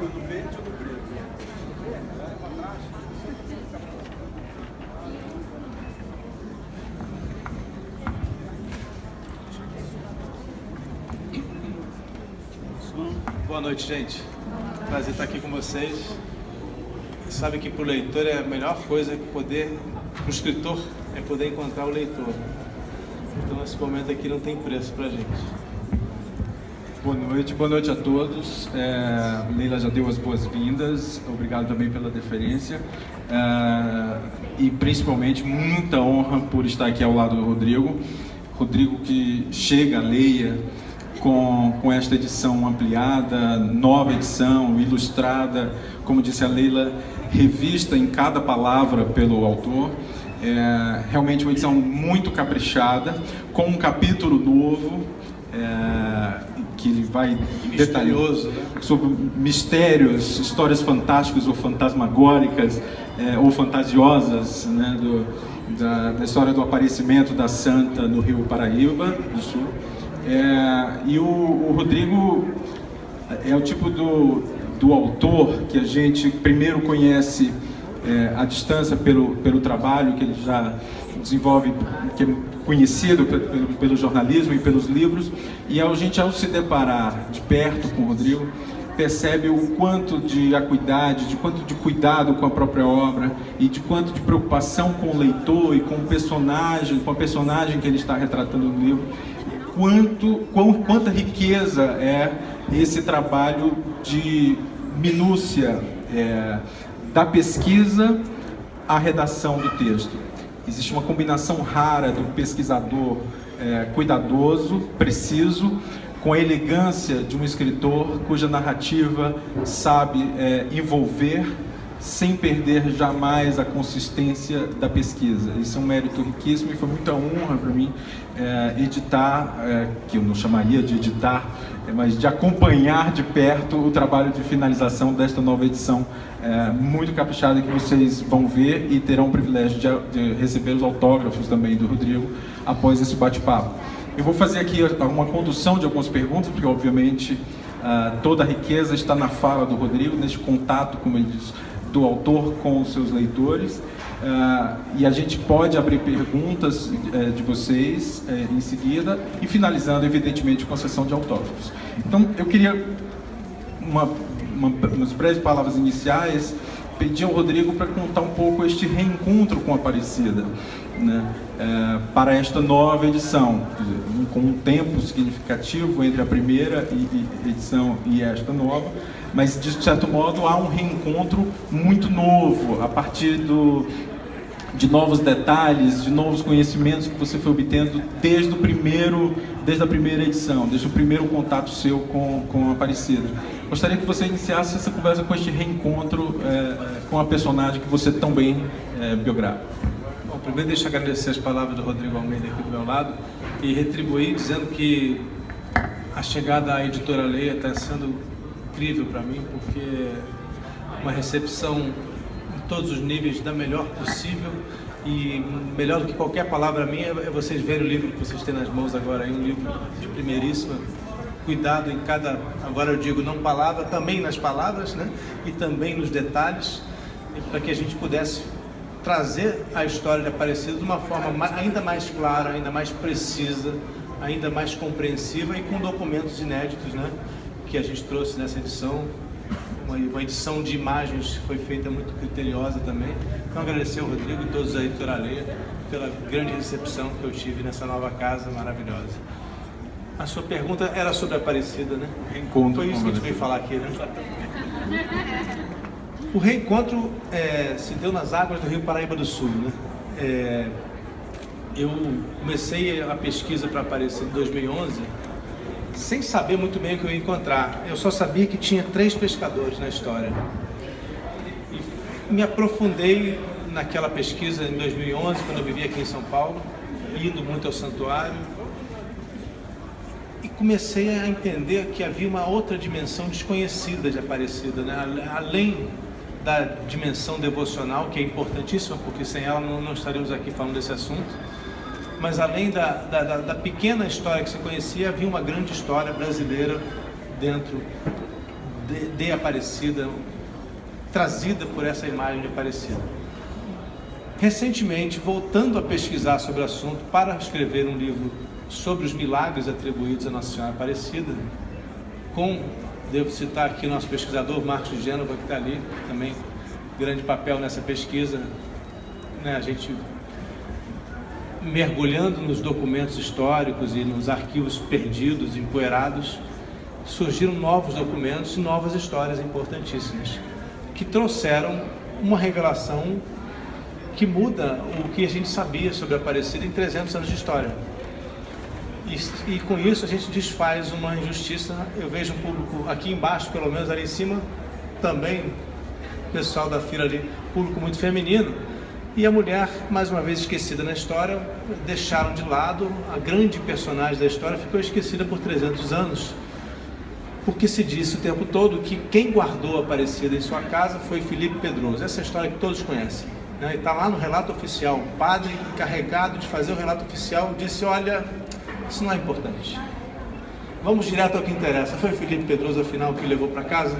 do verde ou do preto? Boa noite, gente. Prazer estar aqui com vocês. Você sabe que para o leitor é a melhor coisa para o escritor é poder encontrar o leitor. Então esse momento aqui não tem preço para a gente. Boa noite a todos. Leila já deu as boas-vindas, obrigado também pela deferência e principalmente muita honra por estar aqui ao lado do Rodrigo. Rodrigo que chega a Leia com esta edição ampliada, nova edição, ilustrada, como disse a Leila, revista em cada palavra pelo autor. Realmente uma edição muito caprichada, com um capítulo novo, que ele vai misterioso, né? Sobre mistérios, histórias fantásticas ou fantasmagóricas ou fantasiosas, né, da história do aparecimento da Santa no Rio Paraíba do Sul. E o Rodrigo é o tipo do autor que a gente primeiro conhece à distância pelo trabalho que ele já desenvolve, que é conhecido pelo jornalismo e pelos livros, e a gente, ao se deparar de perto com o Rodrigo, percebe o quanto de acuidade, de quanto de cuidado com a própria obra e de quanto de preocupação com o leitor e com o personagem, com a personagem que ele está retratando no livro, quanta riqueza é esse trabalho de minúcia da pesquisa à redação do texto. Existe uma combinação rara do pesquisador cuidadoso, preciso, com a elegância de um escritor cuja narrativa sabe envolver sem perder jamais a consistência da pesquisa. Isso é um mérito riquíssimo e foi muita honra para mim editar, que eu não chamaria de editar, mas de acompanhar de perto o trabalho de finalização desta nova edição muito caprichada, que vocês vão ver e terão o privilégio de receber os autógrafos também do Rodrigo após esse bate-papo. Eu vou fazer aqui uma condução de algumas perguntas, porque obviamente toda a riqueza está na fala do Rodrigo, nesse contato, como ele diz, do autor com os seus leitores, e a gente pode abrir perguntas de vocês em seguida e finalizando evidentemente com a sessão de autógrafos. Então eu queria umas breves palavras iniciais, pedir ao Rodrigo para contar um pouco este reencontro com a Aparecida, né, para esta nova edição, com um tempo significativo entre a primeira edição e esta nova, mas de certo modo há um reencontro muito novo, a partir de novos detalhes, de novos conhecimentos que você foi obtendo desde a primeira edição, desde o primeiro contato seu com a Aparecida. Gostaria que você iniciasse essa conversa com este reencontro com a personagem que você tão bem biografa. Bom, primeiro deixa eu agradecer as palavras do Rodrigo Almeida aqui do meu lado e retribuir dizendo que a chegada à Editora Leia está sendo incrível para mim, porque uma recepção em todos os níveis da melhor possível, e melhor do que qualquer palavra minha é vocês verem o livro que vocês têm nas mãos agora, um livro de primeiríssima cuidado em cada, agora eu digo não palavra, também nas palavras, né? E também nos detalhes, para que a gente pudesse trazer a história de Aparecida de uma forma ainda mais clara, ainda mais precisa, ainda mais compreensiva e com documentos inéditos, né? Que a gente trouxe nessa edição, uma edição de imagens que foi feita muito criteriosa também. Então agradecer ao Rodrigo e todos da Editora Leia pela grande recepção que eu tive nessa nova casa maravilhosa. A sua pergunta era sobre a Aparecida, né? Reencontro. Foi isso que a gente veio falar aqui, né? O reencontro se deu nas águas do Rio Paraíba do Sul, né? Eu comecei a pesquisa para Aparecida em 2011, sem saber muito bem o que eu ia encontrar. Eu só sabia que tinha 3 pescadores na história. E me aprofundei naquela pesquisa em 2011, quando eu vivia aqui em São Paulo, indo muito ao santuário. E comecei a entender que havia uma outra dimensão desconhecida de Aparecida, né? Além da dimensão devocional, que é importantíssima, porque sem ela não estaríamos aqui falando desse assunto. Mas além da pequena história que se conhecia, havia uma grande história brasileira dentro de Aparecida, trazida por essa imagem de Aparecida. Recentemente, voltando a pesquisar sobre o assunto para escrever um livro sobre os milagres atribuídos a Nossa Senhora Aparecida, devo citar aqui o nosso pesquisador Marcos de Gênova, que está ali, também grande papel nessa pesquisa, né? A gente mergulhando nos documentos históricos e nos arquivos perdidos, empoeirados, surgiram novos documentos e novas histórias importantíssimas, que trouxeram uma revelação que muda o que a gente sabia sobre a Aparecida em 300 anos de história. E com isso a gente desfaz uma injustiça. Eu vejo um público aqui embaixo, pelo menos ali em cima, também, pessoal da fila ali, público muito feminino, e a mulher, mais uma vez esquecida na história, deixaram de lado, a grande personagem da história ficou esquecida por 300 anos, porque se disse o tempo todo que quem guardou a Aparecida em sua casa foi Felipe Pedroso. Essa é a história que todos conhecem, né? E está lá no relato oficial. O padre encarregado de fazer o relato oficial disse: olha, isso não é importante, vamos direto ao que interessa. Foi Felipe Pedroso, afinal, que levou para casa,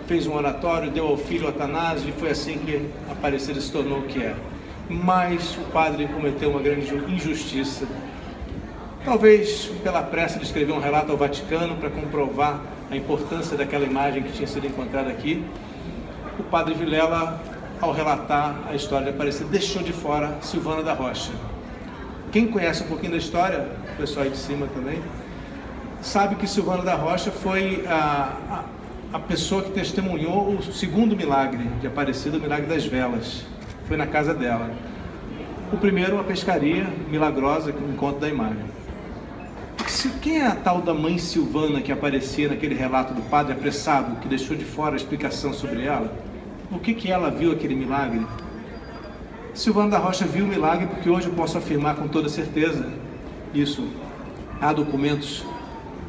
fez um oratório, deu ao filho Atanásio, e foi assim que a Aparecida se tornou o que é. Mas o padre cometeu uma grande injustiça, talvez pela pressa de escrever um relato ao Vaticano para comprovar a importância daquela imagem que tinha sido encontrada aqui. O padre Vilela, ao relatar a história de Aparecida, deixou de fora Silvana da Rocha. Quem conhece um pouquinho da história, o pessoal aí de cima também, sabe que Silvana da Rocha foi a pessoa que testemunhou o segundo milagre de Aparecida, o milagre das velas. Foi na casa dela. O primeiro, a pescaria milagrosa, que é o encontro da imagem. Quem é a tal da mãe Silvana que aparecia naquele relato do padre apressado, que deixou de fora a explicação sobre ela? O que ela viu aquele milagre? Silvana da Rocha viu o milagre porque hoje eu posso afirmar com toda certeza isso. Há documentos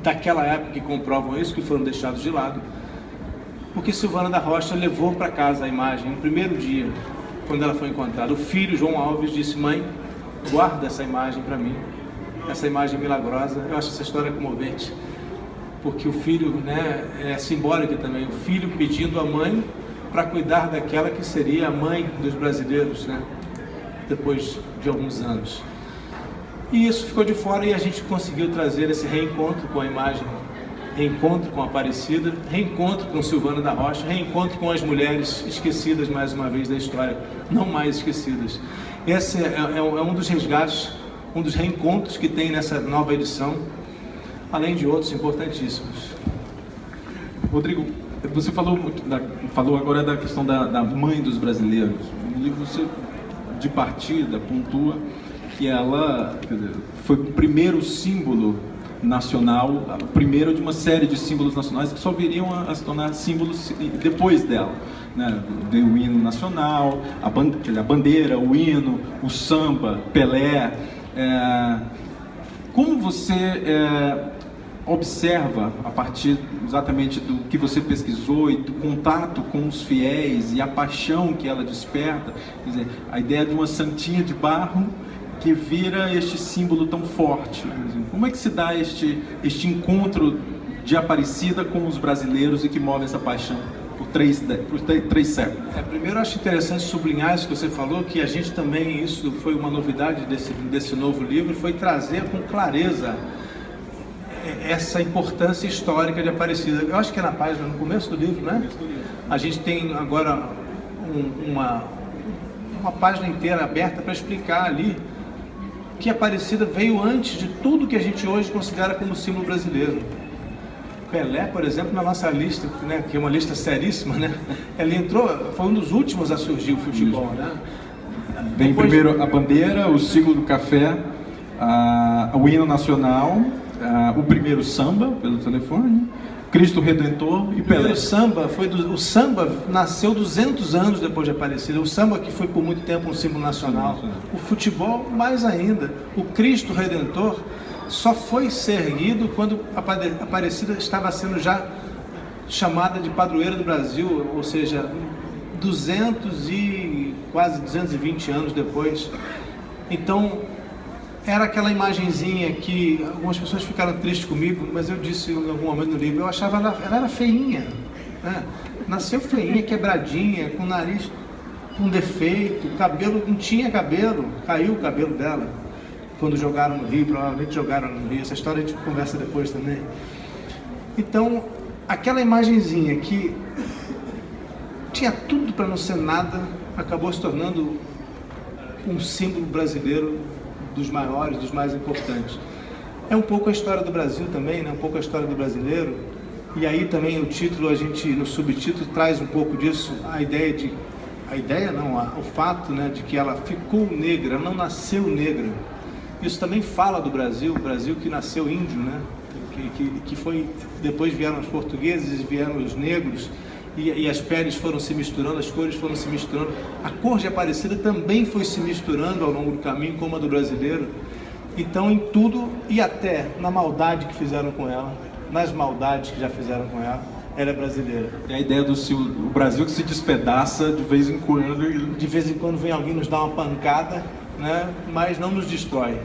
daquela época que comprovam isso, que foram deixados de lado, porque Silvana da Rocha levou para casa a imagem no primeiro dia, quando ela foi encontrada. O filho, João Alves, disse: mãe, guarda essa imagem para mim, essa imagem milagrosa. Eu acho essa história comovente, porque o filho, né, é simbólico também, o filho pedindo à mãe para cuidar daquela que seria a mãe dos brasileiros, né, depois de alguns anos. E isso ficou de fora, e a gente conseguiu trazer esse reencontro com a imagem, reencontro com a Aparecida, reencontro com Silvana da Rocha, reencontro com as mulheres esquecidas, mais uma vez, da história, não mais esquecidas. Esse é um dos resgates, um dos reencontros que tem nessa nova edição, além de outros importantíssimos. Rodrigo, você falou agora da questão da mãe dos brasileiros. No livro você, de partida, pontua que ela, quer dizer, foi o primeiro símbolo nacional, o primeiro de uma série de símbolos nacionais que só viriam a se tornar símbolos depois dela, né? Veio o hino nacional, a bandeira, o hino, o samba, Pelé. Como você observa, a partir exatamente do que você pesquisou e do contato com os fiéis e a paixão que ela desperta, quer dizer, a ideia de uma santinha de barro que vira este símbolo tão forte? Como é que se dá este encontro de Aparecida com os brasileiros e que move essa paixão por três séculos? Primeiro, eu acho interessante sublinhar isso que você falou, que a gente também, isso foi uma novidade desse novo livro, foi trazer com clareza essa importância histórica de Aparecida. Eu acho que é na página, no começo do livro, né? A gente tem agora uma página inteira aberta para explicar ali que Aparecida veio antes de tudo que a gente hoje considera como símbolo brasileiro. Pelé, por exemplo, na nossa lista, né, que é uma lista seríssima, né? Ele entrou, foi um dos últimos a surgir o futebol, né? Vem primeiro a bandeira, o siglo do café, o hino nacional, o primeiro samba pelo telefone, Cristo Redentor e Pelé. O samba nasceu 200 anos depois de Aparecida. O samba, que foi por muito tempo um símbolo nacional. O futebol, mais ainda. O Cristo Redentor só foi ser erguido quando Aparecida estava sendo já chamada de padroeira do Brasil, ou seja, quase 220 anos depois. Então, era aquela imagenzinha que algumas pessoas ficaram tristes comigo, mas eu disse em algum momento no livro, eu achava ela era feinha. né? Nasceu feinha, quebradinha, com o nariz com defeito, cabelo, não tinha cabelo, caiu o cabelo dela quando jogaram no Rio, provavelmente jogaram no Rio. Essa história a gente conversa depois também. Então, aquela imagenzinha que tinha tudo para não ser nada, acabou se tornando um símbolo brasileiro dos maiores, dos mais importantes. É um pouco a história do Brasil também, né? Um pouco a história do brasileiro. E aí também o título, a gente no subtítulo traz um pouco disso, o fato, né, de que ela ficou negra, ela não nasceu negra. Isso também fala do Brasil, o Brasil que nasceu índio, né? Que foi, depois vieram os portugueses, vieram os negros, e as peles foram se misturando, as cores foram se misturando. A cor de Aparecida também foi se misturando ao longo do caminho, como a do brasileiro. Então, em tudo, e até na maldade que fizeram com ela, nas maldades que já fizeram com ela, ela é brasileira. É a ideia do o Brasil que se despedaça de vez em quando. De vez em quando vem alguém nos dar uma pancada, né? Mas não nos destrói.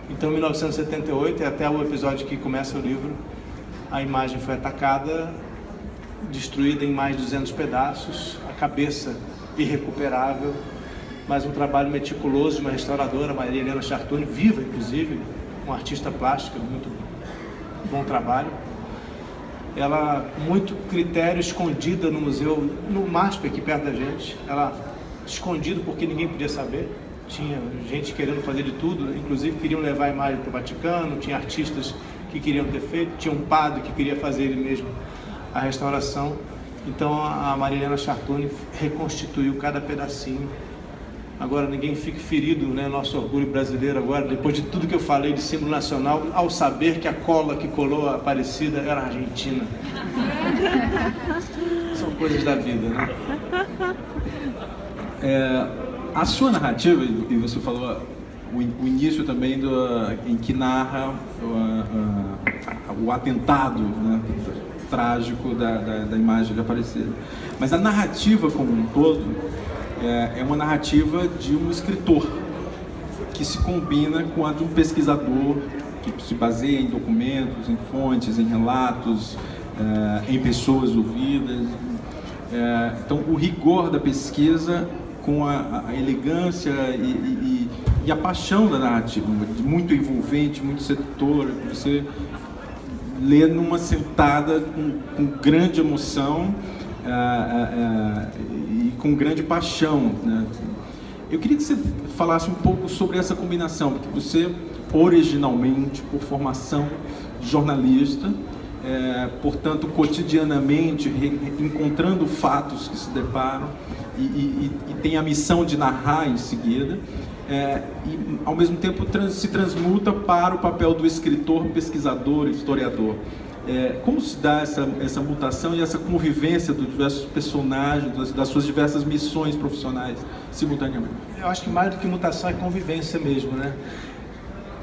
Então, em 1978, até o episódio que começa o livro, a imagem foi atacada, destruída em mais de 200 pedaços, a cabeça irrecuperável, mas um trabalho meticuloso de uma restauradora, Maria Helena Chartoni, viva inclusive, uma artista plástica, muito bom trabalho. Ela, muito critério, escondida no museu, no MASP, aqui perto da gente, ela escondido porque ninguém podia saber. Tinha gente querendo fazer de tudo, inclusive queriam levar a imagem para o Vaticano, tinha artistas que queriam ter feito, tinha um padre que queria fazer ele mesmo a restauração. Então a Maria Helena Chartoni reconstituiu cada pedacinho. Agora ninguém fique ferido, né? Nosso orgulho brasileiro agora, depois de tudo que eu falei de símbolo nacional, ao saber que a cola que colou a Aparecida era argentina. São coisas da vida, né? A sua narrativa, e você falou o início também em que narra o atentado, né, trágico da imagem de Aparecida. Mas a narrativa como um todo é uma narrativa de um escritor que se combina com a de um pesquisador que se baseia em documentos, em fontes, em relatos, em pessoas ouvidas. Então, o rigor da pesquisa com a elegância e a paixão da narrativa, muito envolvente, muito sedutora, que você lê numa sentada com grande emoção e com grande paixão, né? Eu queria que você falasse um pouco sobre essa combinação, porque você, originalmente, por formação, jornalista, portanto, cotidianamente, encontrando fatos que se deparam e tem a missão de narrar em seguida, e, ao mesmo tempo, se transmuta para o papel do escritor, pesquisador, historiador. Como se dá essa mutação e essa convivência dos diversos personagens, das suas diversas missões profissionais, simultaneamente? Eu acho que mais do que mutação é convivência mesmo, né?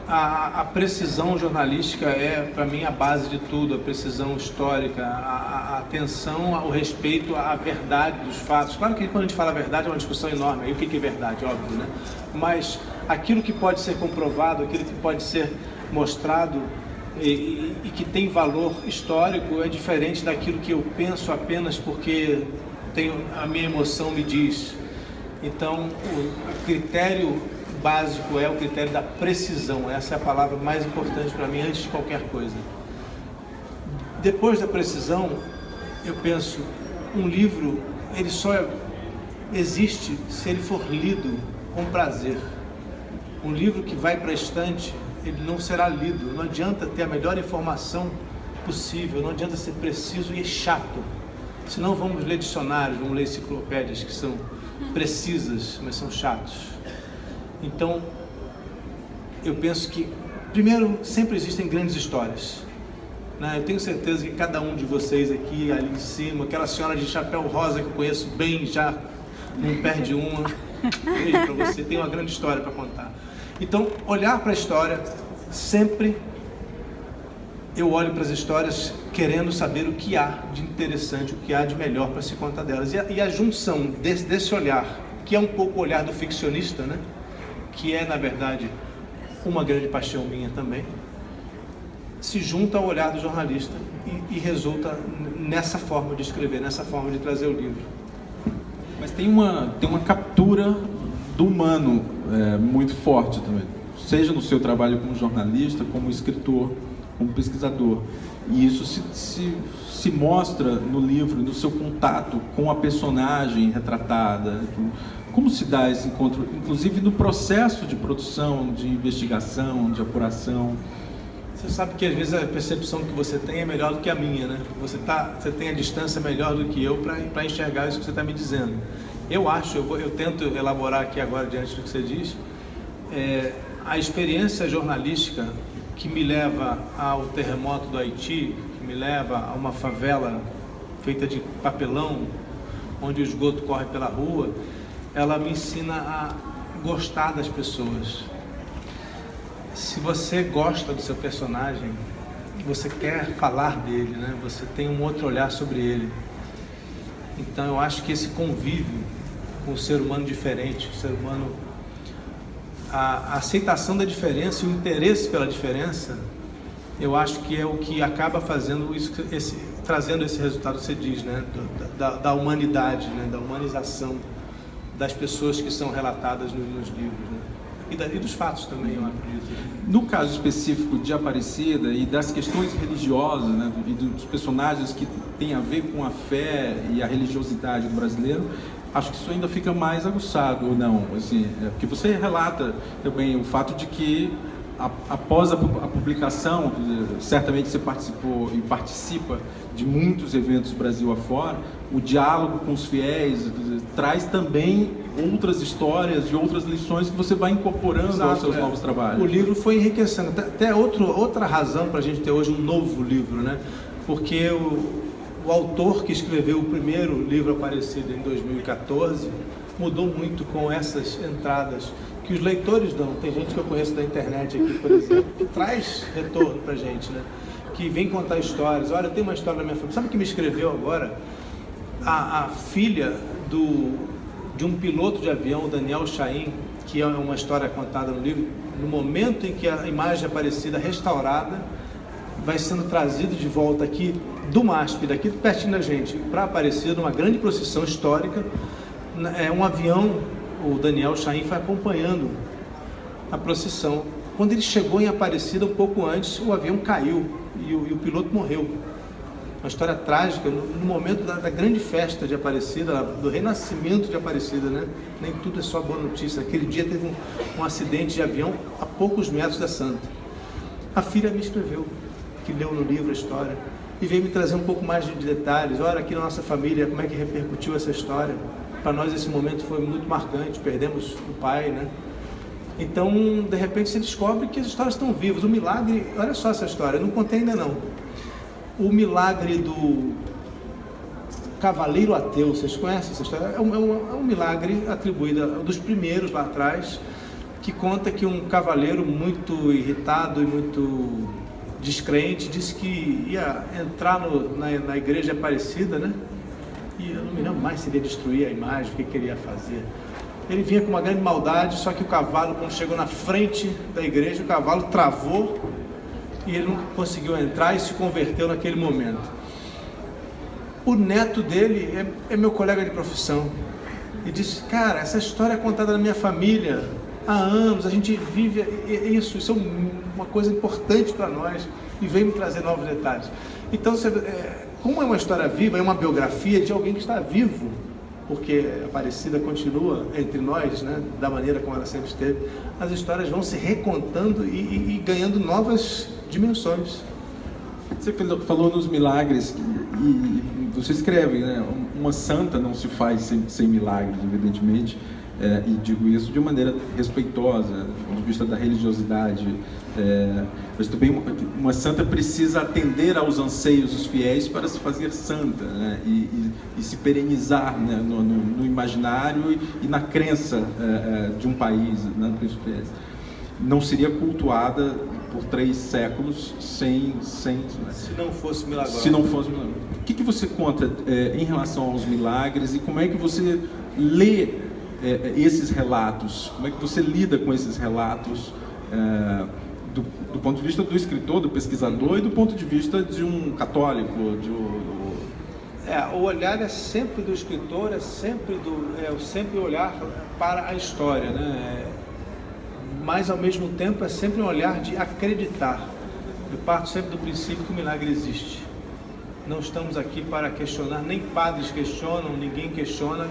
A precisão jornalística é, para mim, a base de tudo, a precisão histórica, a atenção ao respeito à verdade dos fatos. Claro que quando a gente fala a verdade é uma discussão enorme, aí o que é verdade, óbvio, né? Mas aquilo que pode ser comprovado, aquilo que pode ser mostrado e que tem valor histórico é diferente daquilo que eu penso apenas porque a minha emoção me diz. Então, o critério básico é o critério da precisão. Essa é a palavra mais importante para mim antes de qualquer coisa. Depois da precisão, eu penso, um livro, ele só existe se ele for lido com prazer. Um livro que vai para a estante, ele não será lido. Não adianta ter a melhor informação possível, não adianta ser preciso e chato. Senão vamos ler dicionários, vamos ler enciclopédias que são precisas, mas são chatos. Então, eu penso que, primeiro, sempre existem grandes histórias, né? Eu tenho certeza que cada um de vocês aqui, ali em cima, aquela senhora de chapéu rosa que eu conheço bem, já não perde uma, beijo para você, tem uma grande história para contar. Então, olhar para a história, sempre eu olho para as histórias querendo saber o que há de interessante, o que há de melhor para se contar delas. E a junção desse olhar, que é um pouco o olhar do ficcionista, né? Que é, na verdade, uma grande paixão minha também, se junta ao olhar do jornalista e resulta nessa forma de escrever, nessa forma de trazer o livro. Mas tem uma captura do humano muito forte também, seja no seu trabalho como jornalista, como escritor, como pesquisador. E isso se mostra no livro, no seu contato com a personagem retratada. Como se dá esse encontro, inclusive no processo de produção, de investigação, de apuração? Você sabe que às vezes a percepção que você tem é melhor do que a minha, né? Você tem a distância melhor do que eu para enxergar isso que você está me dizendo. Eu tento elaborar aqui agora, diante do que você diz, a experiência jornalística que me leva ao terremoto do Haiti, que me leva a uma favela feita de papelão, onde o esgoto corre pela rua, ela me ensina a gostar das pessoas. Se você gosta do seu personagem, você quer falar dele, né? Você tem um outro olhar sobre ele. Então eu acho que esse convívio com o ser humano diferente, o ser humano, a aceitação da diferença e o interesse pela diferença, eu acho que é o que acaba fazendo isso, trazendo esse resultado que você diz, né? Da humanidade, né? Da humanização das pessoas que são relatadas nos livros, né? E dos fatos também, eu acredito. No caso específico de Aparecida e das questões religiosas, né, e dos personagens que têm a ver com a fé e a religiosidade do brasileiro, acho que isso ainda fica mais aguçado, ou não? Assim, porque você relata também o fato de que após a publicação, certamente você participou e participa de muitos eventos Brasil afora, o diálogo com os fiéis traz também outras histórias e outras lições que você vai incorporando aos seus novos trabalhos. O livro foi enriquecendo. Até outra razão para a gente ter hoje um novo livro, né? Porque o autor que escreveu o primeiro livro Aparecida em 2014 mudou muito com essas entradas que os leitores dão. Tem gente que eu conheço da internet aqui, por exemplo, que traz retorno pra gente, né? Que vem contar histórias. Olha, eu tenho uma história na minha família. Sabe quem me escreveu agora? A filha de um piloto de avião, o Daniel Chaim, que é uma história contada no livro, no momento em que a imagem Aparecida restaurada vai sendo trazida de volta aqui do MASP, daqui pertinho da gente, para Aparecida, uma grande procissão histórica. Um avião, o Daniel Chaim foi acompanhando a procissão. Quando ele chegou em Aparecida, um pouco antes, o avião caiu e o piloto morreu. Uma história trágica no momento da grande festa de Aparecida, do renascimento de Aparecida, né? Nem tudo é só boa notícia. Naquele dia teve um acidente de avião a poucos metros da Santa. A filha me escreveu, que leu no livro a história, e veio me trazer um pouco mais de detalhes. Olha, aqui na nossa família, como é que repercutiu essa história. Para nós esse momento foi muito marcante, perdemos o pai, né? Então, de repente, você descobre que as histórias estão vivas. O milagre, olha só essa história, eu não contei ainda não. O milagre do Cavaleiro Ateu, vocês conhecem essa história? É um milagre atribuído dos primeiros lá atrás, que conta que um cavaleiro muito irritado e muito descrente disse que ia entrar na igreja Aparecida, né? E eu não me lembro mais se ele ia destruir a imagem, o que ele ia fazer. Ele vinha com uma grande maldade, só que o cavalo, quando chegou na frente da igreja, o cavalo travou e ele não conseguiu entrar e se converteu naquele momento. O neto dele é meu colega de profissão e disse: cara, essa história é contada na minha família há anos, a gente vive isso é uma coisa importante para nós, e veio me trazer novos detalhes. Então, como é uma história viva, é uma biografia de alguém que está vivo, porque a Aparecida continua entre nós, né, da maneira como ela sempre esteve, as histórias vão se recontando e ganhando novas dimensões. Você falou nos milagres, e você escreve, né? Uma santa não se faz sem milagres, evidentemente, e digo isso de maneira respeitosa, do ponto de vista da religiosidade, mas também uma santa precisa atender aos anseios dos fiéis para se fazer santa, né? E se perenizar, né? no imaginário e na crença de um país, né? Dos fiéis. Não seria cultuada por 3 séculos sem se não fosse milagrosa. Se não fosse milagrosa. O que você conta em relação aos milagres e como é que você lê esses relatos? Como é que você lida com esses relatos do ponto de vista do escritor, do pesquisador, e do ponto de vista de um católico, o olhar é sempre do escritor, sempre olhar para a história, né? Mas ao mesmo tempo é sempre um olhar de acreditar. Eu parto sempre do princípio que o milagre existe. Não estamos aqui para questionar, nem padres questionam, ninguém questiona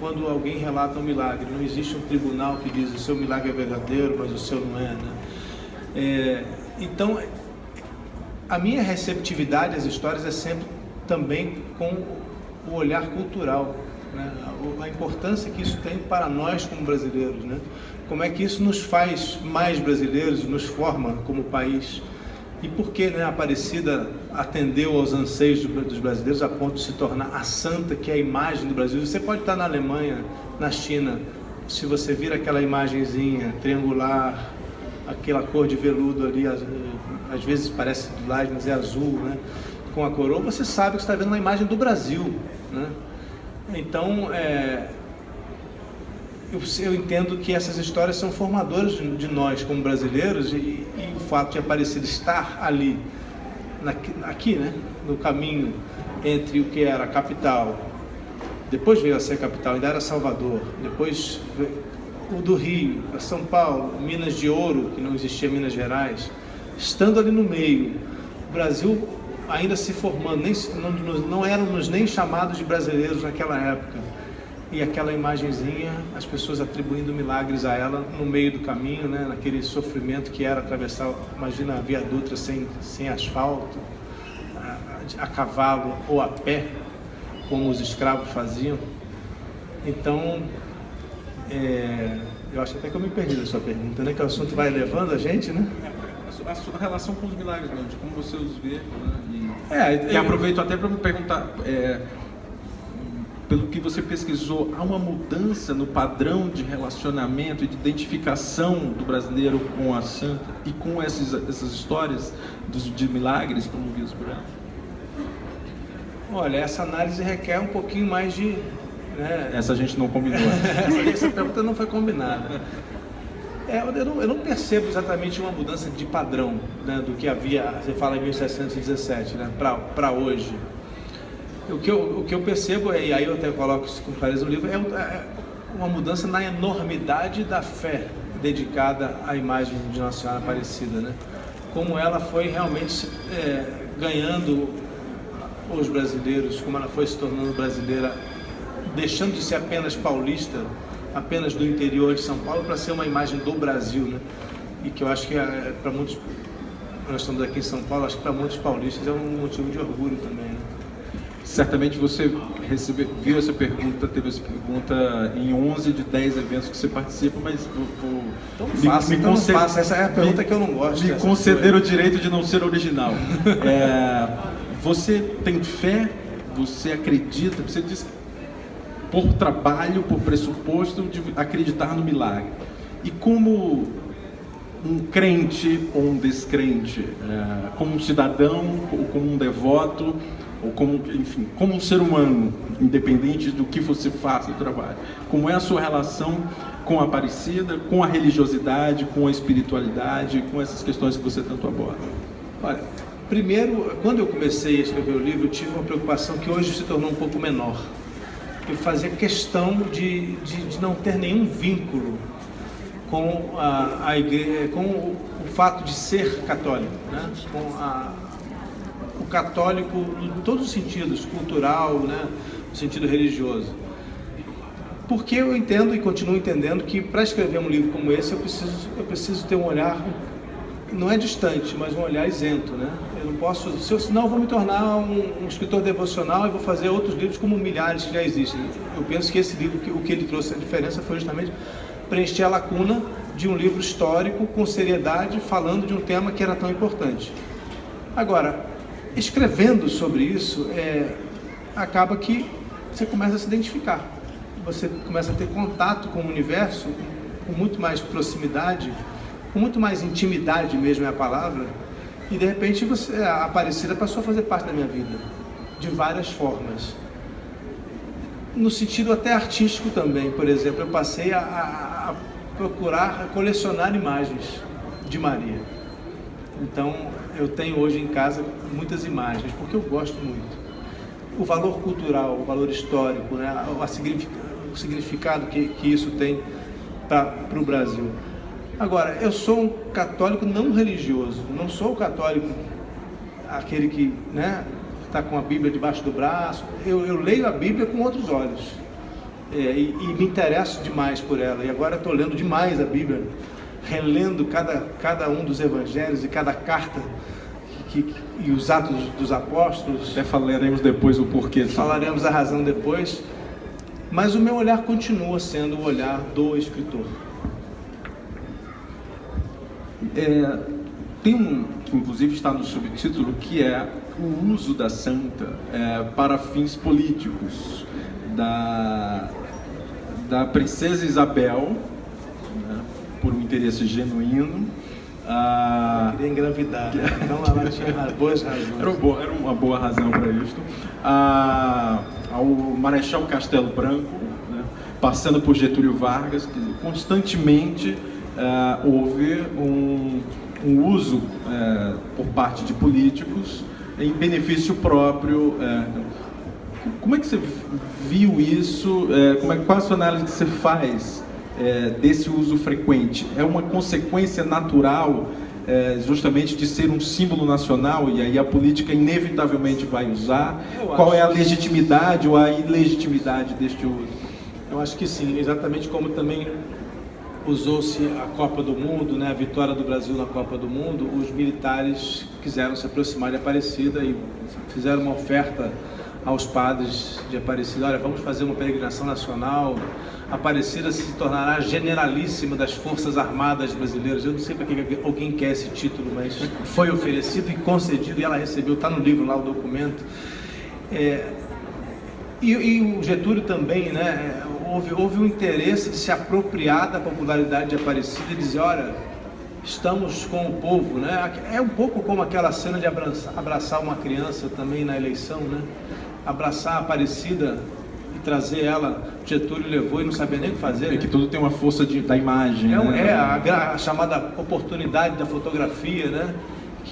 quando alguém relata um milagre. Não existe um tribunal que diz o seu milagre é verdadeiro, mas o seu não é, né? Então, a minha receptividade às histórias é sempre também com o olhar cultural, né? A importância que isso tem para nós como brasileiros, né? Como é que isso nos faz mais brasileiros, nos forma como país. E por que, né, a Aparecida atendeu aos anseios dos brasileiros a ponto de se tornar a santa que é a imagem do Brasil? Você pode estar na Alemanha, na China, se você vir aquela imagenzinha triangular, aquela cor de veludo ali, às vezes parece lilás, mas é azul, né, com a coroa, você sabe que está vendo uma imagem do Brasil, né? Então, eu entendo que essas histórias são formadoras de nós como brasileiros, e o fato de Aparecida estar ali, aqui, né, no caminho entre o que era a capital, depois veio a ser a capital, ainda era Salvador, depois o do Rio, para São Paulo, Minas de Ouro, que não existia Minas Gerais, estando ali no meio, o Brasil ainda se formando, não éramos nem chamados de brasileiros naquela época. E aquela imagenzinha, as pessoas atribuindo milagres a ela no meio do caminho, né? Naquele sofrimento que era atravessar, imagina a Via Dutra sem asfalto, a cavalo ou a pé, como os escravos faziam. Então, eu acho até que eu me perdi da sua pergunta, né? Que o assunto vai levando a gente, né? A sua relação com os milagres, né? De como você os vê, né? E aproveito até para me perguntar... pelo que você pesquisou, há uma mudança no padrão de relacionamento e de identificação do brasileiro com a santa e com essas histórias de milagres promovidos por ela? Olha, essa análise requer um pouquinho mais de... né? Essa a gente não combinou. Essa pergunta não foi combinada. Eu não percebo exatamente uma mudança de padrão, né, do que havia, você fala em 1717, né, para hoje. O que eu percebo, e aí eu até coloco isso com clareza no livro, é uma mudança na enormidade da fé dedicada à imagem de Nossa Senhora Aparecida, né? Como ela foi realmente ganhando os brasileiros, como ela foi se tornando brasileira, deixando de ser apenas paulista, apenas do interior de São Paulo, para ser uma imagem do Brasil, né? E que eu acho que para muitos, nós estamos aqui em São Paulo, acho que para muitos paulistas é um motivo de orgulho também, né? Certamente você viu essa pergunta, teve essa pergunta em 11 de 10 eventos que você participa, mas não faça. Essa é a pergunta que eu não gosto. Me conceder o direito de não ser original. Você tem fé? Você acredita? Você diz por trabalho, por pressuposto de acreditar no milagre. E como um crente ou um descrente, como um cidadão ou como um devoto, ou como, enfim, como um ser humano, independente do que você faça no trabalho, como é a sua relação com a Aparecida, com a religiosidade, com a espiritualidade, com essas questões que você tanto aborda? Olha, primeiro, quando eu comecei a escrever o livro, eu tive uma preocupação que hoje se tornou um pouco menor. Eu fazia questão de não ter nenhum vínculo com a igreja, com o fato de ser católico, né? Com o católico em todos os sentidos, cultural, né? No sentido religioso. Porque eu entendo e continuo entendendo que para escrever um livro como esse eu preciso ter um olhar, não é distante, mas um olhar isento, né? Eu não posso, senão eu vou me tornar um escritor devocional e vou fazer outros livros como milhares que já existem. Eu penso que esse livro, o que ele trouxe a diferença foi justamente preencher a lacuna de um livro histórico com seriedade, falando de um tema que era tão importante. Agora, escrevendo sobre isso, acaba que você começa a se identificar. Você começa a ter contato com o universo com muito mais proximidade, com muito mais intimidade mesmo é a palavra, e de repente a Aparecida passou a fazer parte da minha vida, de várias formas. No sentido até artístico também, por exemplo, eu passei a procurar, a colecionar imagens de Maria. Então, eu tenho hoje em casa muitas imagens, porque eu gosto muito. O valor cultural, o valor histórico, né? O significado que isso tem para o Brasil. Agora, eu sou um católico não religioso, não sou o católico aquele que, né, está com a Bíblia debaixo do braço. Eu leio a Bíblia com outros olhos e me interesso demais por ela. E agora estou lendo demais a Bíblia, relendo cada um dos evangelhos e cada carta e os Atos dos Apóstolos. Até falaremos depois o porquê. Falaremos a razão depois. Mas o meu olhar continua sendo o olhar do escritor. Tem que inclusive está no subtítulo, que é o uso da santa para fins políticos da princesa Isabel, né, por um interesse genuíno. Queria engravidar, então ela tinha boas razões. Era uma boa razão para isto. Ao Marechal Castelo Branco, né, passando por Getúlio Vargas, que constantemente houve um uso por parte de políticos em benefício próprio. Como é que você viu isso? Qual a sua análise que você faz desse uso frequente? É uma consequência natural justamente de ser um símbolo nacional e aí a política inevitavelmente vai usar? Qual é a legitimidade ou a ilegitimidade deste uso? Eu acho que sim, exatamente como também usou-se a Copa do Mundo, né, a vitória do Brasil na Copa do Mundo. Os militares quiseram se aproximar de Aparecida e fizeram uma oferta aos padres de Aparecida: olha, vamos fazer uma peregrinação nacional, Aparecida se tornará generalíssima das Forças Armadas Brasileiras. Eu não sei para que alguém quer esse título, mas foi oferecido e concedido, e ela recebeu, está no livro lá o documento. E o Getúlio também, né? Houve um interesse de se apropriar da popularidade de Aparecida e dizer: olha, estamos com o povo, né? É um pouco como aquela cena de abraçar uma criança também na eleição, né? Abraçar a Aparecida e trazer ela. Getúlio levou e não sabia nem o que fazer. Que tudo tem uma força da imagem. Né? A chamada oportunidade da fotografia, né?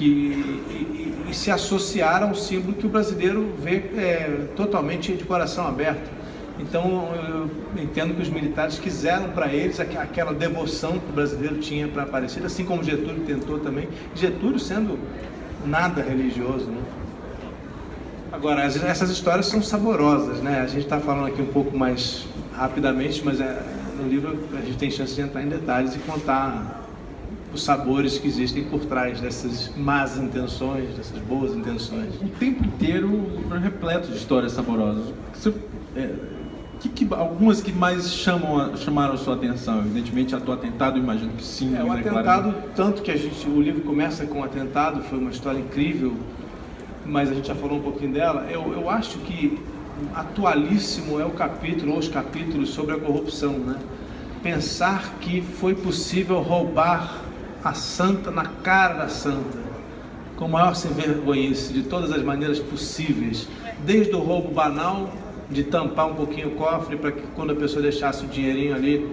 E se associaram a um símbolo que o brasileiro vê totalmente de coração aberto. Então, eu entendo que os militares quiseram para eles aquela devoção que o brasileiro tinha para Aparecida, assim como Getúlio tentou também. Getúlio sendo nada religioso, né? Agora, essas histórias são saborosas, né? A gente está falando aqui um pouco mais rapidamente, mas no livro a gente tem chance de entrar em detalhes e contar os sabores que existem por trás dessas más intenções, dessas boas intenções. O tempo inteiro é repleto de histórias saborosas. Algumas que mais chamaram a sua atenção? Evidentemente, do atentado, imagino que sim. O atentado, tanto que o livro começa com o atentado, foi uma história incrível, mas a gente já falou um pouquinho dela. Eu acho que atualíssimo é o capítulo, ou os capítulos sobre a corrupção, né? Pensar que foi possível roubar a santa na cara da santa, com a maior sem-vergonhice, de todas as maneiras possíveis, desde o roubo banal, de tampar um pouquinho o cofre para que quando a pessoa deixasse o dinheirinho ali,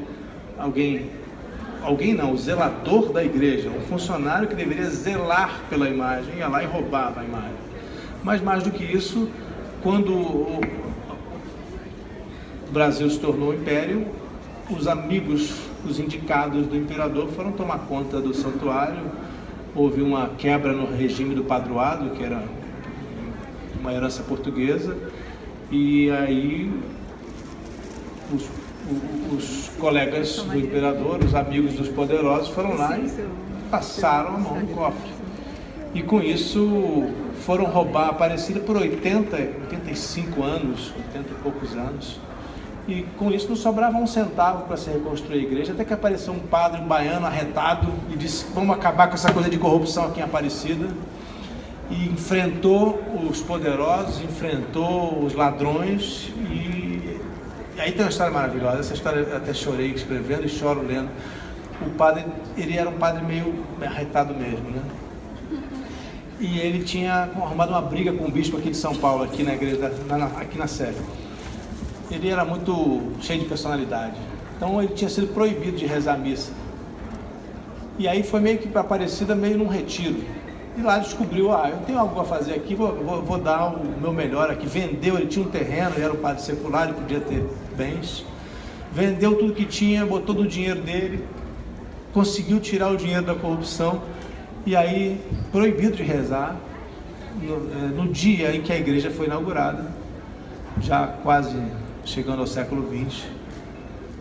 o zelador da igreja, um funcionário que deveria zelar pela imagem, ia lá e roubava a imagem. Mas mais do que isso, quando o Brasil se tornou um império, os amigos, os indicados do imperador foram tomar conta do santuário. Houve uma quebra no regime do padroado, que era uma herança portuguesa, e aí os colegas do imperador, os amigos dos poderosos, foram lá e passaram a mão no cofre. E com isso foram roubar a Aparecida por 85 anos, 80 e poucos anos. E com isso não sobrava um centavo para se reconstruir a igreja, até que apareceu um padre, um baiano arretado, e disse: vamos acabar com essa coisa de corrupção aqui em Aparecida. E enfrentou os poderosos, enfrentou os ladrões, e aí tem uma história maravilhosa. Essa história eu até chorei escrevendo e choro lendo. O padre, ele era um padre meio arretado mesmo, né? E ele tinha arrumado uma briga com o bispo aqui de São Paulo, aqui na igreja, aqui na Sé. Ele era muito cheio de personalidade, então ele tinha sido proibido de rezar a missa. E aí foi meio que para Aparecida, meio num retiro. E lá descobriu, eu tenho algo a fazer aqui, vou dar o meu melhor aqui. Vendeu, ele tinha um terreno, ele era um padre secular, ele podia ter bens. Vendeu tudo que tinha, botou do dinheiro dele, conseguiu tirar o dinheiro da corrupção, e aí, proibido de rezar, no dia em que a igreja foi inaugurada, já quase chegando ao século XX,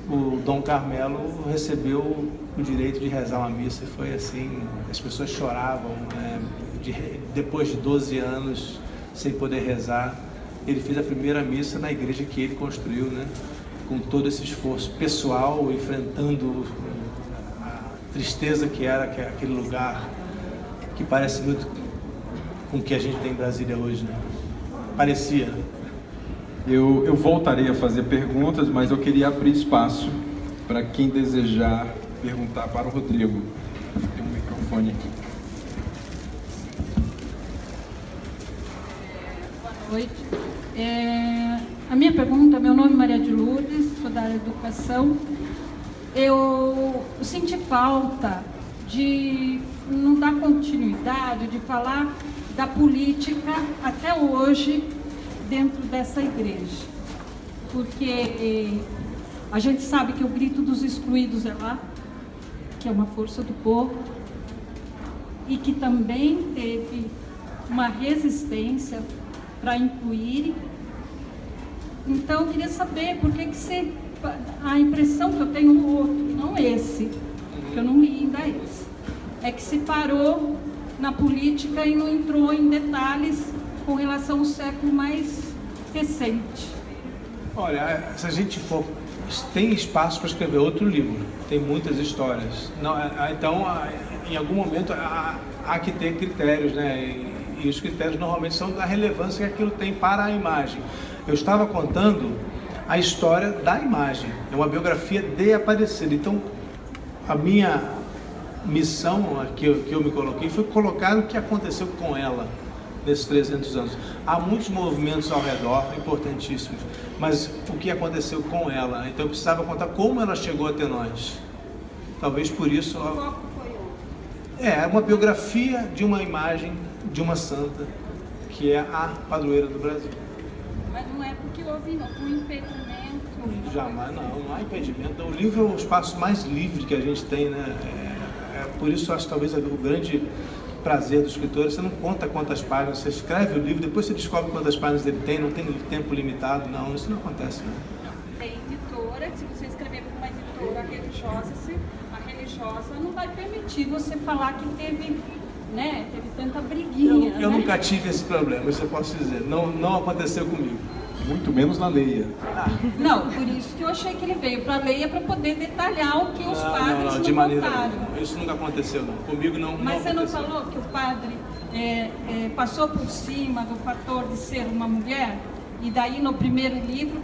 o Dom Carmelo recebeu o direito de rezar uma missa, e foi assim, as pessoas choravam, depois de 12 anos sem poder rezar, ele fez a primeira missa na igreja que ele construiu, né? Com todo esse esforço pessoal, enfrentando a tristeza que era aquele lugar, que parece muito com o que a gente tem em Brasília hoje, né? Parecia. Eu voltarei a fazer perguntas, mas eu queria abrir espaço para quem desejar perguntar para o Rodrigo. Tem um microfone aqui. Boa noite. A minha pergunta, meu nome é Maria de Lourdes, sou da área de educação. Eu senti falta de não dar continuidade, de falar da política até hoje dentro dessa igreja. Porque a gente sabe que o grito dos excluídos é lá, que é uma força do povo, e que também teve uma resistência para incluir. Então, eu queria saber por que você... A impressão que eu tenho no outro, não esse, que eu não li ainda esse, é que se parou na política e não entrou em detalhes com relação ao século mais recente. Olha, se a gente for... Tem espaço para escrever outro livro, tem muitas histórias. Não, então, em algum momento, há que ter critérios, né? E os critérios normalmente são da relevância que aquilo tem para a imagem. Eu estava contando a história da imagem, é uma biografia de Aparecida. Então, a minha missão que eu me coloquei foi colocar o que aconteceu com ela nesses 300 anos. Há muitos movimentos ao redor, importantíssimos, mas o que aconteceu com ela? Então, eu precisava contar como ela chegou até nós. Talvez por isso... É uma biografia de uma imagem de uma santa, que é a padroeira do Brasil. Mas não é porque houve um impedimento? Jamais, não há impedimento. O livro é o espaço mais livre que a gente tem, né? Por isso, eu acho que talvez o grande prazer do escritor, você não conta quantas páginas, você escreve o livro, depois você descobre quantas páginas ele tem, não tem tempo limitado, não, isso não acontece, né? Tem editora, se você escrever para uma editora religiosa, a religiosa não vai permitir você falar que teve tanta briguinha. Eu nunca tive esse problema, isso eu posso dizer, não aconteceu comigo. Muito menos na Leia. Não, por isso que eu achei que ele veio para a Leia para poder detalhar o que os padres não de maneira contaram. Isso nunca aconteceu, não. Comigo não. Mas você não aconteceu. falou que o padre passou por cima do fator de ser uma mulher? E daí no primeiro livro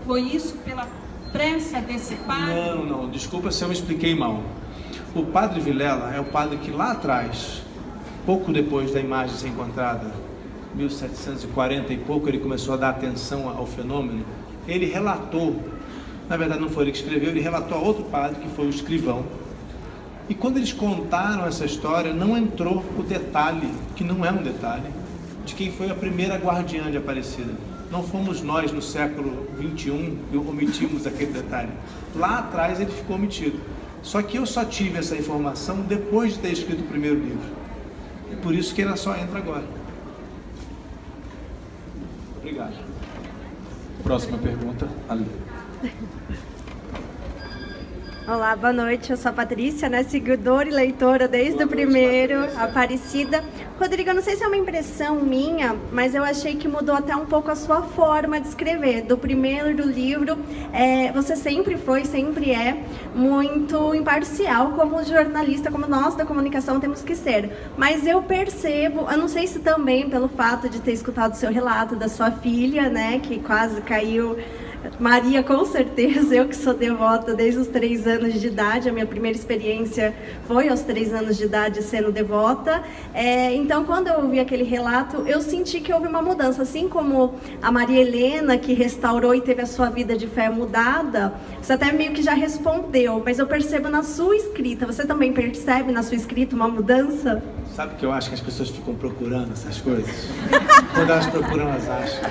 foi isso pela pressa desse padre? Não, desculpa se eu me expliquei mal. O padre Vilela é o padre que lá atrás, pouco depois da imagem ser encontrada, 1740 e pouco, ele começou a dar atenção ao fenômeno. Ele relatou, na verdade não foi ele que escreveu, ele relatou a outro padre, que foi o escrivão. E quando eles contaram essa história, não entrou o detalhe, que não é um detalhe, de quem foi a primeira guardiã de Aparecida. Não fomos nós, no século XXI, que omitimos aquele detalhe. Lá atrás ele ficou omitido. Só que eu só tive essa informação depois de ter escrito o primeiro livro. E por isso que ela só entra agora. Obrigado. Próxima pergunta, Ali. Olá, boa noite. Eu sou a Patrícia, seguidora e leitora desde o primeiro, Aparecida. Rodrigo, eu não sei se é uma impressão minha, mas eu achei que mudou até um pouco a sua forma de escrever. Do primeiro do livro, você sempre foi, sempre é, muito imparcial como jornalista, como nós da comunicação temos que ser. Mas eu percebo, eu não sei se também pelo fato de ter escutado o seu relato da sua filha, que quase caiu Maria, com certeza, eu que sou devota desde os 3 anos de idade, a minha primeira experiência foi aos 3 anos de idade sendo devota. Então, quando eu ouvi aquele relato, eu senti que houve uma mudança, assim como a Maria Helena, que restaurou e teve a sua vida de fé mudada, você até meio que já respondeu, mas eu percebo na sua escrita, você também percebe na sua escrita uma mudança? Sabe que eu acho que as pessoas ficam procurando essas coisas? Quando elas procuram, elas acham.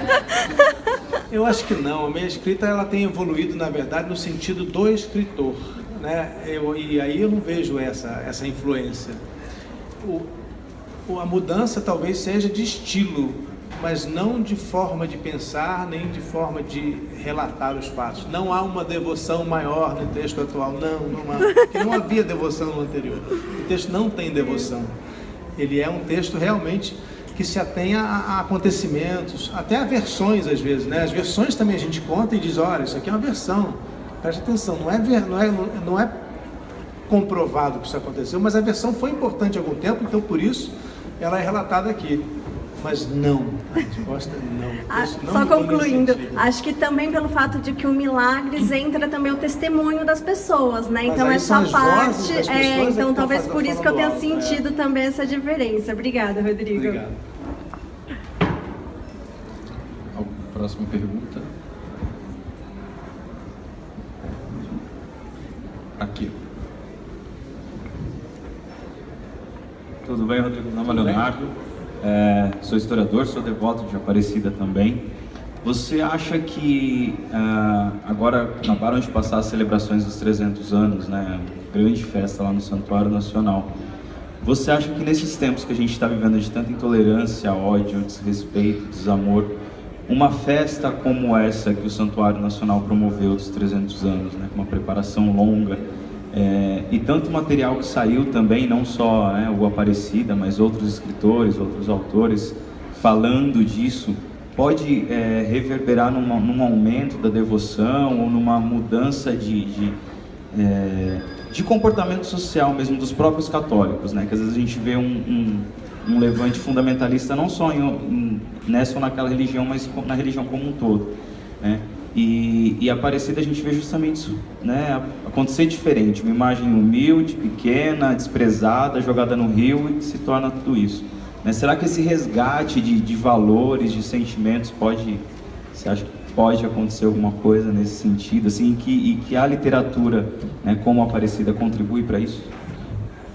Eu acho que não. A minha escrita ela tem evoluído, na verdade, no sentido do escritor, né? E aí eu não vejo essa influência. A mudança talvez seja de estilo, mas não de forma de pensar, nem de forma de relatar os fatos. Não há uma devoção maior no texto atual. Não há. Porque não havia devoção no anterior. O texto não tem devoção. Ele é um texto realmente que se atenha a acontecimentos, até a versões às vezes, né? As versões também a gente conta e diz, olha, isso aqui é uma versão, preste atenção, não é comprovado que isso aconteceu, mas a versão foi importante há algum tempo, então por isso ela é relatada aqui. Mas não, a resposta é não. Só concluindo, acho que também pelo fato de que o Milagres entra também o testemunho das pessoas, né? Então essa parte, então talvez por isso que eu tenha sentido também essa diferença. Obrigada, Rodrigo. Obrigado. Próxima pergunta. Aqui. Tudo bem, Rodrigo? Meu nome é Leonardo. Sou historiador, sou devoto de Aparecida também. Você acha que agora acabaram de passar as celebrações dos 300 anos, né? Grande festa lá no Santuário Nacional. Você acha que nesses tempos que a gente está vivendo de tanta intolerância, ódio, desrespeito, desamor, uma festa como essa que o Santuário Nacional promoveu dos 300 anos, né? Com uma preparação longa, e tanto material que saiu também, não só o Aparecida, mas outros escritores, outros autores falando disso, pode reverberar num aumento da devoção ou numa mudança de comportamento social mesmo dos próprios católicos, né? Que às vezes a gente vê um levante fundamentalista não só nessa ou naquela religião, mas na religião como um todo, né? E Aparecida a gente vê justamente isso, né, acontecer diferente, uma imagem humilde, pequena, desprezada, jogada no rio e que se torna tudo isso, né? Será que esse resgate de valores, de sentimentos você acha que pode acontecer alguma coisa nesse sentido, assim, e que a literatura, né, como Aparecida, contribui para isso?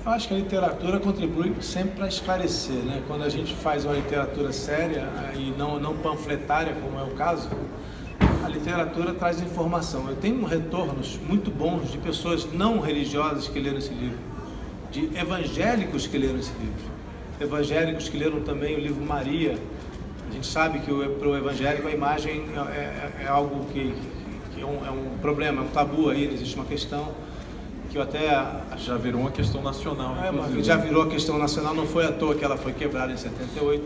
Eu acho que a literatura contribui sempre para esclarecer, né? Quando a gente faz uma literatura séria e não panfletária, como é o caso, a literatura traz informação. Eu tenho retornos muito bons de pessoas não religiosas que leram esse livro, de evangélicos que leram esse livro, evangélicos que leram também o livro Maria. A gente sabe que para o evangélico a imagem é algo que é um problema, é um tabu aí, existe uma questão que eu até... Já virou uma questão nacional. Já virou a questão nacional, não foi à toa que ela foi quebrada em 78,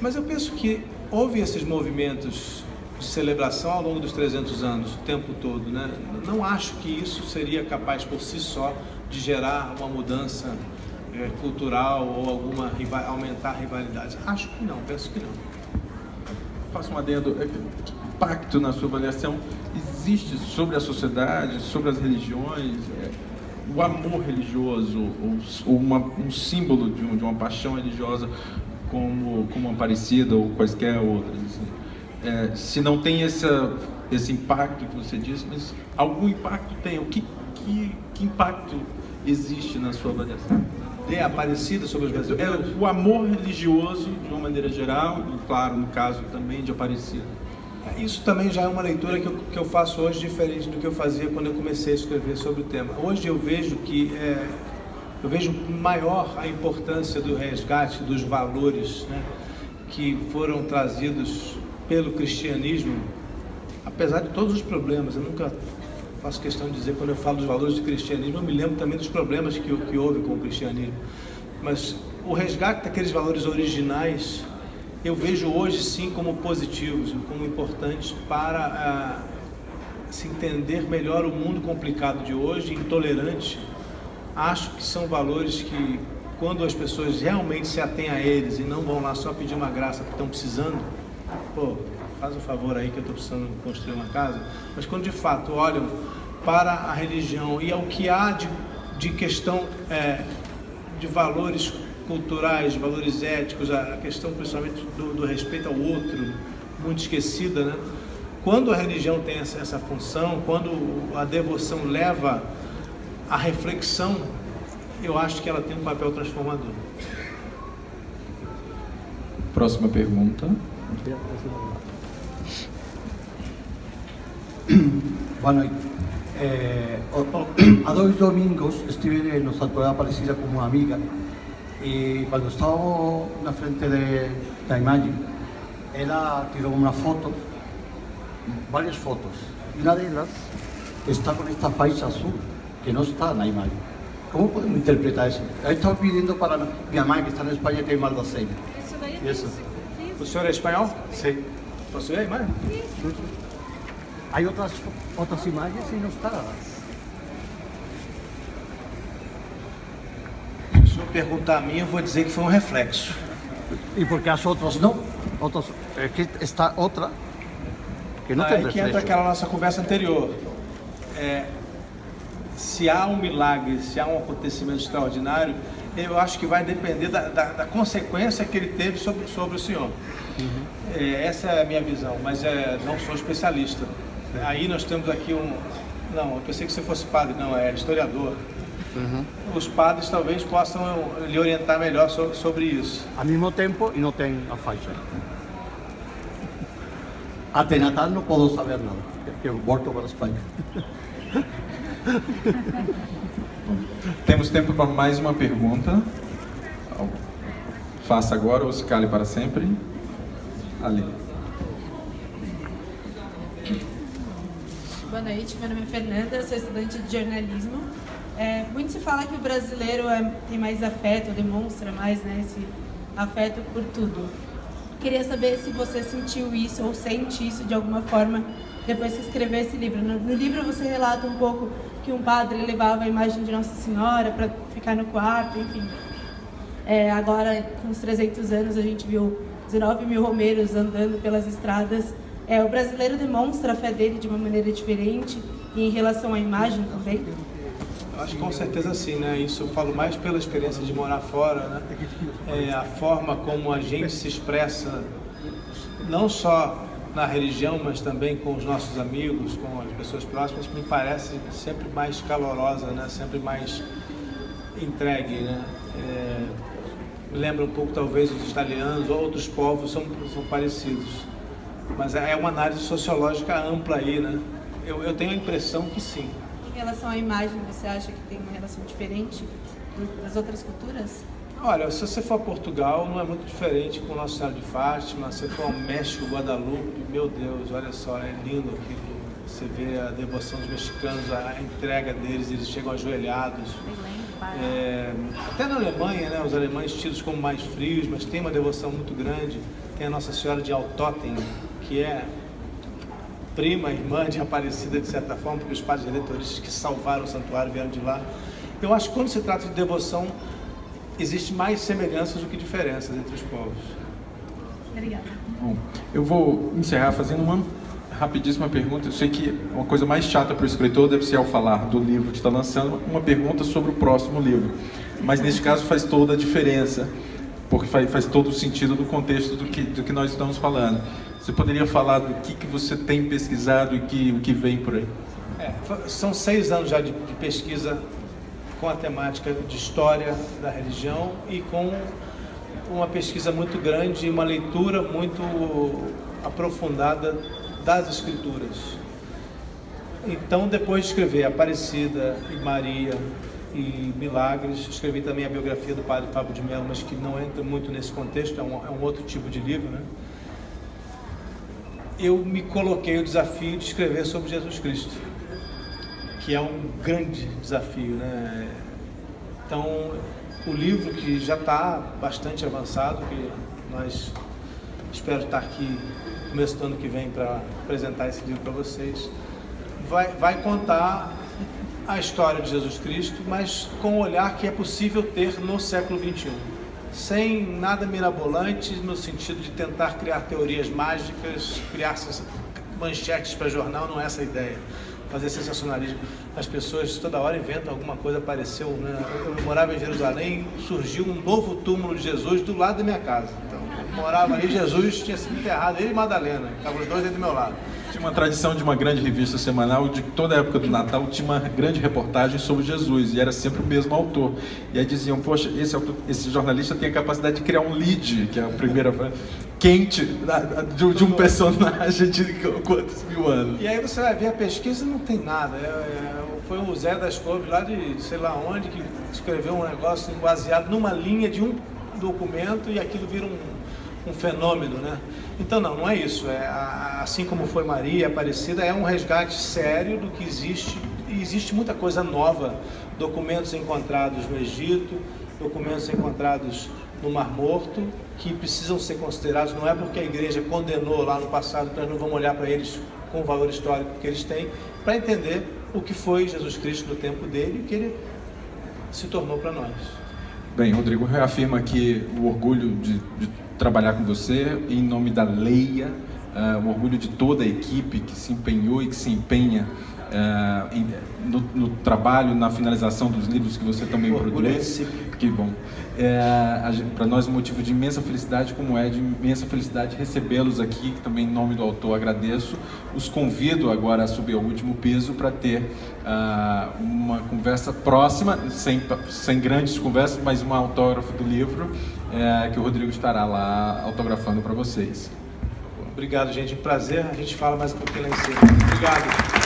mas eu penso que houve esses movimentos de celebração ao longo dos 300 anos, o tempo todo, né? Não acho que isso seria capaz por si só de gerar uma mudança cultural ou aumentar a rivalidade. Acho que não, penso que não. Faço um adendo. Que impacto na sua avaliação existe sobre a sociedade, sobre as religiões, o amor religioso, ou um símbolo de uma paixão religiosa como Aparecida ou quaisquer outras, assim? Se não tem esse impacto que você disse, mas algum impacto tem. Que impacto existe na sua avaliação? De Aparecida sobre os brasileiros? O amor religioso, de uma maneira geral, e claro, no caso também de Aparecida. Isso também já é uma leitura que eu faço hoje diferente do que eu fazia quando eu comecei a escrever sobre o tema. Hoje eu vejo maior a importância do resgate dos valores, né, que foram trazidos pelo cristianismo, apesar de todos os problemas. Eu nunca faço questão de dizer, quando eu falo dos valores do cristianismo, eu me lembro também dos problemas que houve com o cristianismo. Mas o resgate daqueles valores originais, eu vejo hoje sim como positivos, como importantes para se entender melhor o mundo complicado de hoje, intolerante. Acho que são valores que, quando as pessoas realmente se atêm a eles e não vão lá só pedir uma graça que estão precisando, faz um favor aí que eu estou precisando construir uma casa, mas quando de fato olham para a religião e ao que há de questão de valores culturais, de valores éticos, a questão principalmente do respeito ao outro, muito esquecida, né? Quando a religião tem essa função, quando a devoção leva à reflexão, eu acho que ela tem um papel transformador. Próxima pergunta. Boa noite. Há 2 domingos estive no Santuário da Aparecida com uma amiga e quando estava na frente da imagem, ela tirou uma foto, várias fotos. E uma delas está com esta faixa azul que não está na imagem. Como podemos interpretar isso? Eu estava pedindo para minha mãe, que está na Espanha, tem mais de 100. Isso daí Isso. O senhor é espanhol? Sim. Posso ver a imagem? Há outras imagens e não está. Se o senhor perguntar a mim, eu vou dizer que foi um reflexo. E porque as outras não? Outras, que está outra que não tem Aí que entra reflexo. aquela nossa conversa anterior. Se há um milagre, se há um acontecimento extraordinário, eu acho que vai depender da consequência que ele teve sobre o senhor. Essa é a minha visão, mas não sou especialista. Aí nós temos aqui Não, eu pensei que você fosse padre, não, é historiador. Os padres talvez possam lhe orientar melhor sobre isso. Ao mesmo tempo, e não tem a faixa. Até Natal não posso saber nada, porque eu volto para a Espanha. Temos tempo para mais uma pergunta. Faça agora ou se cale para sempre. Ali. Boa noite, meu nome é Fernanda, sou estudante de jornalismo. Muito se fala que o brasileiro tem mais afeto, demonstra mais, né, esse afeto por tudo. Queria saber se você sentiu isso ou sente isso de alguma forma depois que escreveu esse livro. No livro você relata um pouco que um padre levava a imagem de Nossa Senhora para ficar no quarto, enfim. Agora, com uns 300 anos, a gente viu 19 mil romeiros andando pelas estradas. O brasileiro demonstra a fé dele de uma maneira diferente e em relação à imagem também? Eu acho que com certeza sim, né? Isso eu falo mais pela experiência de morar fora, né? A forma como a gente se expressa, não só na religião, mas também com os nossos amigos, com as pessoas próximas, me parece sempre mais calorosa, né? Sempre mais entregue, né? Me lembra um pouco, talvez, os italianos, outros povos são parecidos. Mas é uma análise sociológica ampla aí, né? Eu tenho a impressão que sim. Em relação à imagem, você acha que tem uma relação diferente das outras culturas? Olha, se você for a Portugal, não é muito diferente com Nossa Senhora de Fátima. Se for ao México, Guadalupe, meu Deus, olha só, é lindo aquilo. Você vê a devoção dos mexicanos, a entrega deles, eles chegam ajoelhados. Até na Alemanha, né, os alemães tidos como mais frios, mas tem uma devoção muito grande. Tem a Nossa Senhora de Altotten, que é prima, irmã de Aparecida, de certa forma, porque os padres redentoristas que salvaram o santuário vieram de lá. Eu acho que quando se trata de devoção, existe mais semelhanças do que diferenças entre os povos. Obrigada. Bom, eu vou encerrar fazendo uma rapidíssima pergunta. Eu sei que uma coisa mais chata para o escritor deve ser, ao falar do livro que está lançando, uma pergunta sobre o próximo livro. Mas neste caso faz toda a diferença, porque faz todo o sentido do contexto do que nós estamos falando. Você poderia falar do que você tem pesquisado e o que vem por aí? São 6 anos já de pesquisa com a temática de história da religião e com uma pesquisa muito grande e uma leitura muito aprofundada das escrituras. Então, depois de escrever Aparecida e Maria e Milagres, escrevi também a biografia do padre Fábio de Mello, mas que não entra muito nesse contexto, é um outro tipo de livro, né? Eu me coloquei o desafio de escrever sobre Jesus Cristo, que é um grande desafio, né? Então, o livro que já está bastante avançado, que nós espero estar aqui começo do ano que vem para apresentar esse livro para vocês, vai contar a história de Jesus Cristo, mas com o olhar que é possível ter no século XXI. sem nada mirabolante no sentido de tentar criar teorias mágicas, criar manchetes para jornal, não é essa a ideia. Fazer sensacionalismo. As pessoas toda hora inventam alguma coisa, apareceu, né? Eu morava em Jerusalém, surgiu um novo túmulo de Jesus do lado da minha casa. Então, eu morava ali, Jesus tinha sido enterrado, ele e Madalena, estavam os dois aí do meu lado. Tinha uma tradição de uma grande revista semanal, de toda a época do Natal tinha uma grande reportagem sobre Jesus, e era sempre o mesmo autor. E aí diziam, poxa, esse jornalista tem a capacidade de criar um lead, que é a primeira quente de um personagem de quantos mil anos. E aí você vai ver a pesquisa, não tem nada. Foi o Zé das Couves lá de sei lá onde que escreveu um negócio baseado numa linha de um documento e aquilo vira um fenômeno, né? Então não é isso. Assim como foi Maria, Aparecida, é um resgate sério do que existe. E existe muita coisa nova. Documentos encontrados no Egito, documentos encontrados no Mar Morto, que precisam ser considerados. Não é porque a igreja condenou lá no passado que nós não vamos olhar para eles com o valor histórico que eles têm, para entender o que foi Jesus Cristo no tempo dele e o que ele se tornou para nós. Bem, Rodrigo, reafirma aqui o orgulho de trabalhar com você, em nome da Leia, o orgulho de toda a equipe que se empenhou e que se empenha no trabalho, na finalização dos livros que você também produz. Que bom. Para nós é um motivo de imensa felicidade, como é de imensa felicidade recebê-los aqui, que também em nome do autor agradeço. Os convido agora a subir ao último piso para ter uma conversa próxima, sem grandes conversas, mas um autógrafo do livro, que o Rodrigo estará lá autografando para vocês. Obrigado, gente. Prazer. A gente fala mais um pouquinho lá em cima. Obrigado.